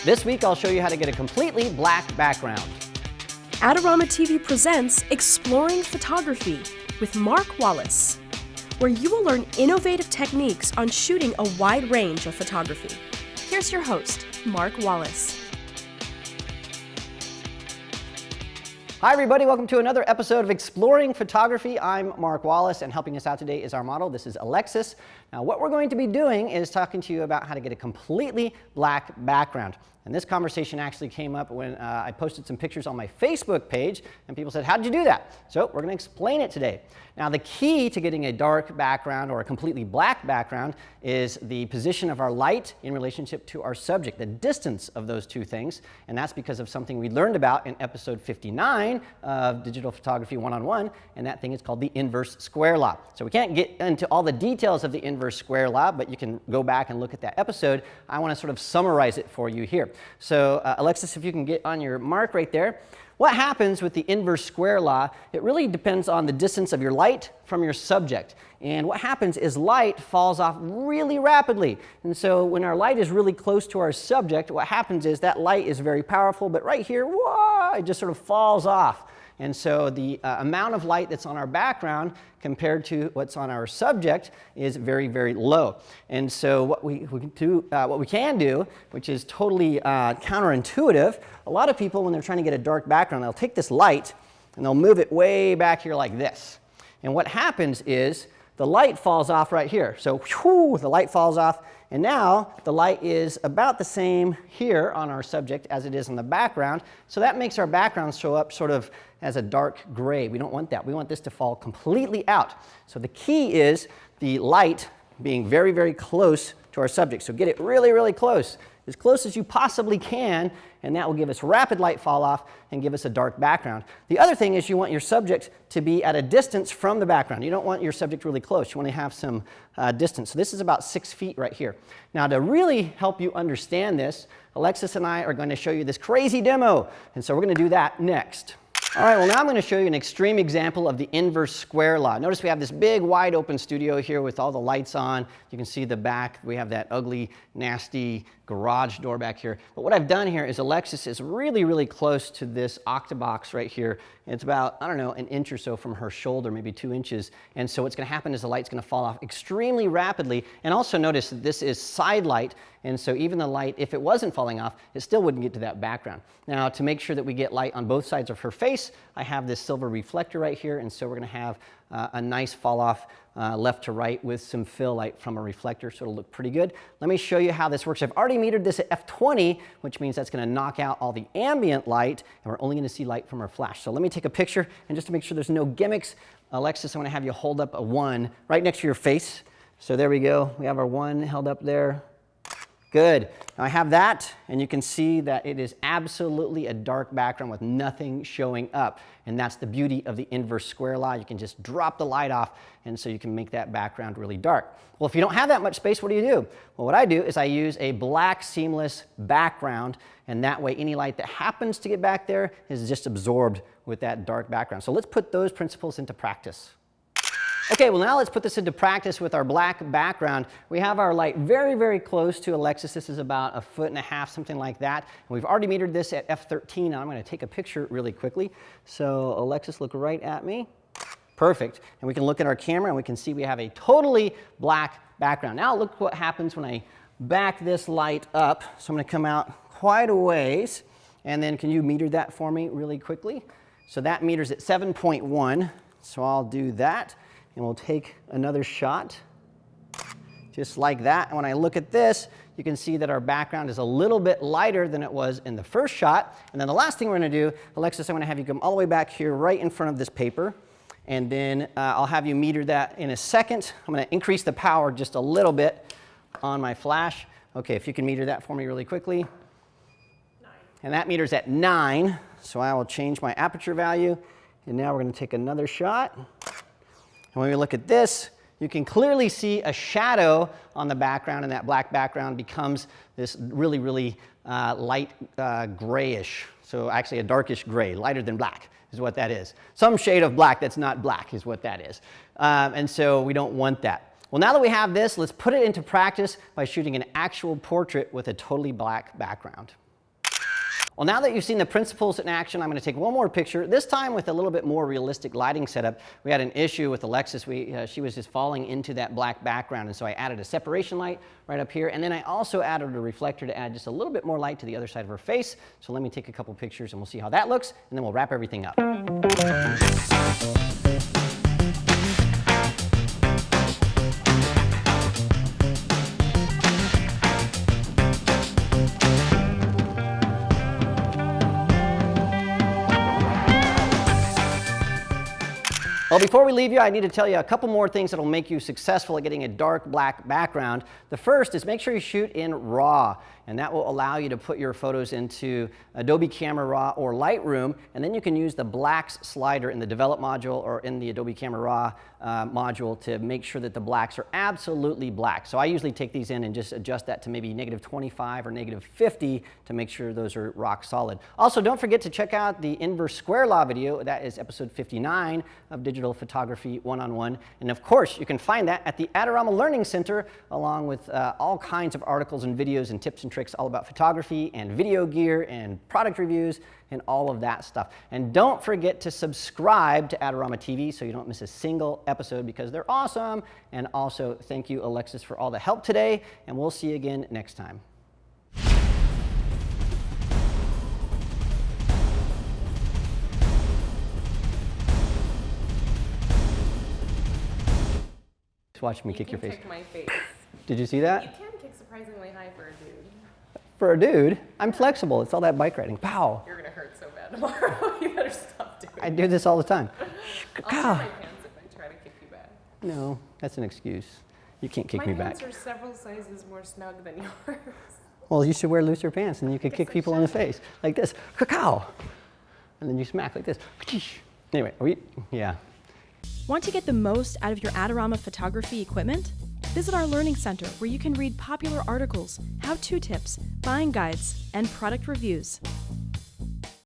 This week I'll show you how to get a completely black background. Adorama TV presents Exploring Photography with Mark Wallace, where you will learn innovative techniques on shooting a wide range of photography. Here's your host, Mark Wallace. Hi everybody, welcome to another episode of Exploring Photography. I'm Mark Wallace, and helping us out today is our model. This is Alexis. Now what we're going to be doing is talking to you about how to get a completely black background. And this conversation actually came up when I posted some pictures on my Facebook page, and people said, how did you do that? So we're going to explain it today. Now the key to getting a dark background or a completely black background is the position of our light in relationship to our subject, the distance of those two things. And that's because of something we learned about in episode 59 of Digital Photography 101, and that thing is called the inverse square law. So we can't get into all the details of the inverse square law, but you can go back and look at that episode. I want to sort of summarize it for you here. So Alexis, if you can get on your mark right there. What happens with the inverse square law, it really depends on the distance of your light from your subject. And what happens is light falls off really rapidly. And so when our light is really close to our subject, what happens is that light is very powerful, but right here, whoa, it just sort of falls off. And so the amount of light that's on our background compared to what's on our subject is very, very low. And so what we can do, which is totally counterintuitive, a lot of people when they're trying to get a dark background, they'll take this light and they'll move it way back here like this. And what happens is the light falls off right here. So whew, the light falls off, and now the light is about the same here on our subject as it is on the background. So that makes our background show up sort of as a dark gray. We don't want that. We want this to fall completely out. So the key is the light being very, very close to our subject. So get it really, really close as you possibly can, and that will give us rapid light fall off and give us a dark background. The other thing is you want your subject to be at a distance from the background. You don't want your subject really close. You want to have some distance. So this is about 6 feet right here. Now to really help you understand this, Alexis and I are going to show you this crazy demo, and so we're going to do that next. All right, well now I'm going to show you an extreme example of the inverse square law. Notice we have this big wide open studio here with all the lights on. You can see the back. We have that ugly, nasty garage door back here. But what I've done here is Alexis is really, really close to this octabox right here. It's about, I don't know, an inch or so from her shoulder, maybe 2 inches. And so what's going to happen is the light's going to fall off extremely rapidly. And also notice that this is side light. And so even the light, if it wasn't falling off, it still wouldn't get to that background. Now, to make sure that we get light on both sides of her face, I have this silver reflector right here. And so we're going to have a nice fall off left to right with some fill light from a reflector, so it'll look pretty good. Let me show you how this works. I've already metered this at f20, which means that's going to knock out all the ambient light, and we're only going to see light from our flash. So let me take a picture, and just to make sure there's no gimmicks, Alexis, I'm going to have you hold up a 1 right next to your face. So there we go. We have our 1 held up there. Good. Now I have that, and you can see that it is absolutely a dark background with nothing showing up. And that's the beauty of the inverse square law. You can just drop the light off, and so you can make that background really dark. Well, if you don't have that much space, what do you do? Well, what I do is I use a black seamless background, and that way any light that happens to get back there is just absorbed with that dark background. So let's put those principles into practice. Okay, well now let's put this into practice with our black background. We have our light very, very close to Alexis. This is about 1.5 feet, something like that. And we've already metered this at f13. Now I'm going to take a picture really quickly. So Alexis, look right at me. Perfect. And we can look at our camera and we can see we have a totally black background. Now look what happens when I back this light up. So I'm going to come out quite a ways. And then can you meter that for me really quickly? So that meters at 7.1. So I'll do that. And we'll take another shot, just like that. And when I look at this, you can see that our background is a little bit lighter than it was in the first shot. And then the last thing we're going to do, Alexis, I'm going to have you come all the way back here right in front of this paper. And then I'll have you meter that in a second. I'm going to increase the power just a little bit on my flash. Okay, if you can meter that for me really quickly. 9. And that meters at 9. So I will change my aperture value. And now we're going to take another shot. And when we look at this, you can clearly see a shadow on the background, and that black background becomes this really, really light grayish. So actually a darkish gray, lighter than black is what that is. Some shade of black that's not black is what that is. And so we don't want that. Well, now that we have this, let's put it into practice by shooting an actual portrait with a totally black background. Well, now that you've seen the principles in action, I'm going to take one more picture, this time with a little bit more realistic lighting setup. We had an issue with Alexis. She was just falling into that black background, and so I added a separation light right up here, and then I also added a reflector to add just a little bit more light to the other side of her face. So let me take a couple pictures and we'll see how that looks, and then we'll wrap everything up. Well, before we leave you, I need to tell you a couple more things that will make you successful at getting a dark black background. The first is make sure you shoot in RAW, and that will allow you to put your photos into Adobe Camera Raw or Lightroom, and then you can use the blacks slider in the Develop module or in the Adobe Camera Raw module to make sure that the blacks are absolutely black. So I usually take these in and just adjust that to maybe -25 or -50 to make sure those are rock solid. Also, don't forget to check out the inverse square law video. That is episode 59 of Digital Photography 101. And of course, you can find that at the Adorama Learning Center, along with all kinds of articles and videos and tips and tricks all about photography and video gear and product reviews and all of that stuff. And don't forget to subscribe to Adorama TV so you don't miss a single episode, because they're awesome. And also, thank you, Alexis, for all the help today, and we'll see you again next time. Just watch me kick your face. Kick my face. Did you see that? You can kick surprisingly high for a dude. For a dude, I'm flexible. It's all that bike riding. Pow. You're gonna hurt so bad tomorrow. You better stop doing it. I do this all the time. I'll tear my pants if I try to kick you back. No, that's an excuse. You can't kick me back. My pants are several sizes more snug than yours. Well, you should wear looser pants and you could kick people in the face like this. Cacao. And then you smack like this. Anyway, yeah. Want to get the most out of your Adorama photography equipment? Visit our Learning Center, where you can read popular articles, how-to tips, buying guides, and product reviews.